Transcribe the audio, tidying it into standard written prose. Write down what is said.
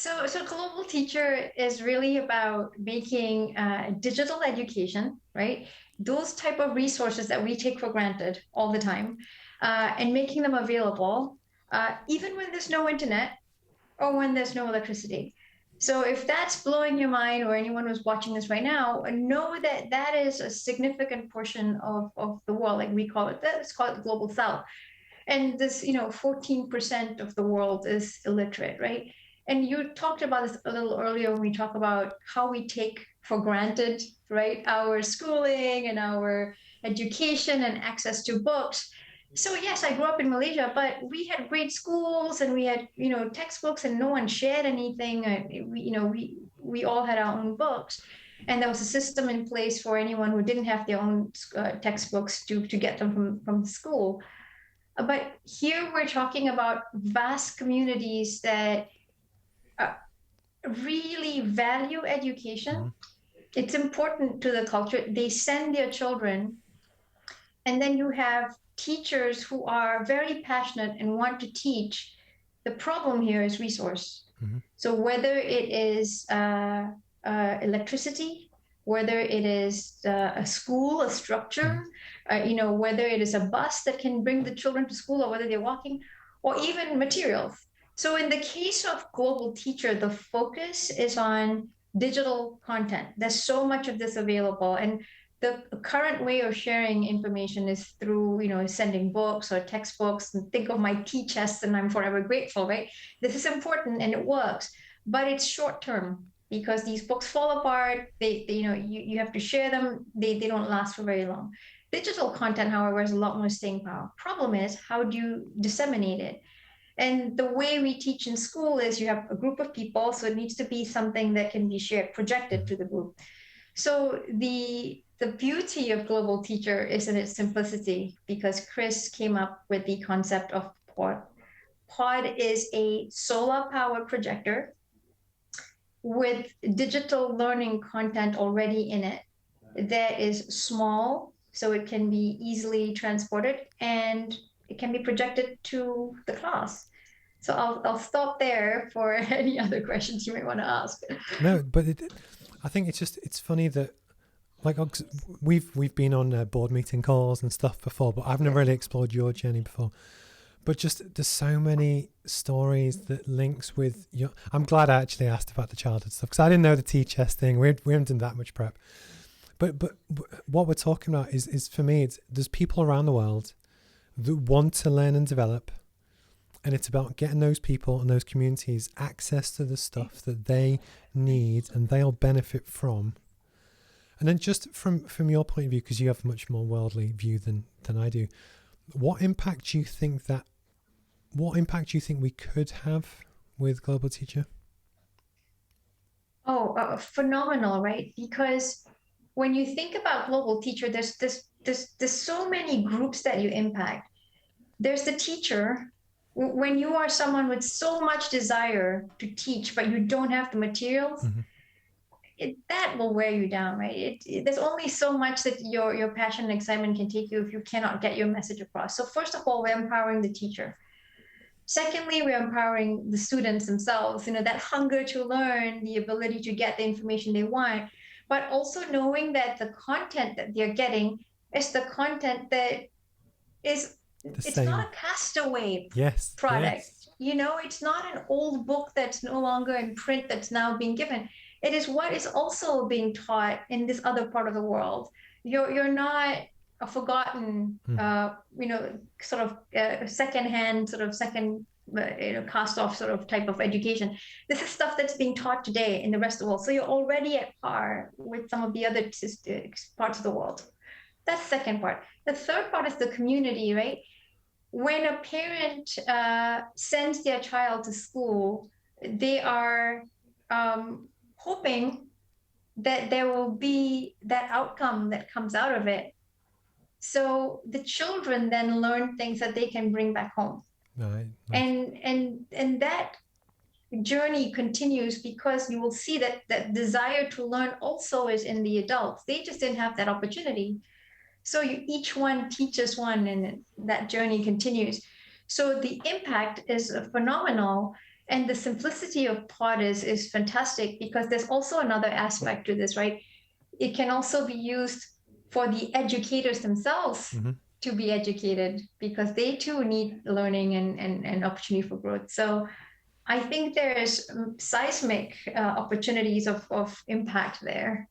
So Global Teacher is really about making digital education, right? Those type of resources that we take for granted all the time, and making them available, even when there's no internet or when there's no electricity. So if that's blowing your mind, or anyone who's watching this right now, know that that is a significant portion of the world, like we call it, let's call it the global south. And this, 14% of the world is illiterate, right? And you talked about this a little earlier when we talk about how we take for granted, right, our schooling and our education and access to books. So yes, I grew up in Malaysia, but we had great schools and we had, textbooks, and no one shared anything. We all had our own books, and there was a system in place for anyone who didn't have their own textbooks to get them from school. But here we're talking about vast communities that uh, really value education. Hmm. It's important to the culture. They send their children, and then you have teachers who are very passionate and want to teach. The problem here is resource. Hmm. So whether it is electricity, whether it is a school, a Hmm. structure, whether it is a bus that can bring the children to school, or whether they're walking, or even materials. So in the case of Global Teacher, the focus is on digital content. There's so much of this available, and the current way of sharing information is through, sending books or textbooks. And think of my tea chest, and I'm forever grateful, right? This is important and it works, but it's short term because these books fall apart. You have to share them. They don't last for very long. Digital content, however, has a lot more staying power. Problem is, how do you disseminate it? And the way we teach in school is you have a group of people, so it needs to be something that can be shared, projected Hmm. to the group. So the beauty of Global Teacher is in its simplicity, because Chris came up with the concept of pod. Pod is a solar powered projector with digital learning content already in it that is small, so it can be easily transported, and it can be projected to the class. So I'll stop there for any other questions you may want to ask. No, but I think it's funny that like we've been on board meeting calls and stuff before, but I've never Yeah. really explored your journey before. But just there's so many stories that links with your. I'm glad I actually asked about the childhood stuff because I didn't know the chest thing. We haven't done that much prep. But what we're talking about is for me, there's people around the world that want to learn and develop, and it's about getting those people and those communities access to the stuff that they need and they'll benefit from. And then just from your point of view, because you have a much more worldly view than I do, what impact do you think that what impact do you think we could have with Global Teacher? Oh, phenomenal, right? Because when you think about Global Teacher, there's so many groups that you impact. There's the teacher. When you are someone with so much desire to teach, but you don't have the materials, Hmm. that will wear you down, right? There's only so much that your passion and excitement can take you if you cannot get your message across. So first of all, we're empowering the teacher. Secondly, we're empowering the students themselves, that hunger to learn, the ability to get the information they want, but also knowing that the content that they're getting is the content that is, The it's same. not a castaway Yes. product. Yes. It's not an old book that's no longer in print that's now being given. It is what is also being taught in this other part of the world. You're not a forgotten, Hmm. sort of secondhand, sort of second, cast off sort of type of education. This is stuff that's being taught today in the rest of the world. So you're already at par with some of the other parts of the world. That's the second part. The third part is the community, right? When a parent sends their child to school, they are hoping that there will be that outcome that comes out of it. So the children then learn things that they can bring back home. Right. Nice. And that journey continues, because you will see that that desire to learn also is in the adults. They just didn't have that opportunity. So each one teaches one, and that journey continues. So the impact is phenomenal. And the simplicity of Pod is fantastic because there's also another aspect to this, right? It can also be used for the educators themselves Mm-hmm. to be educated because they too need learning and opportunity for growth. So I think there's seismic opportunities of impact there.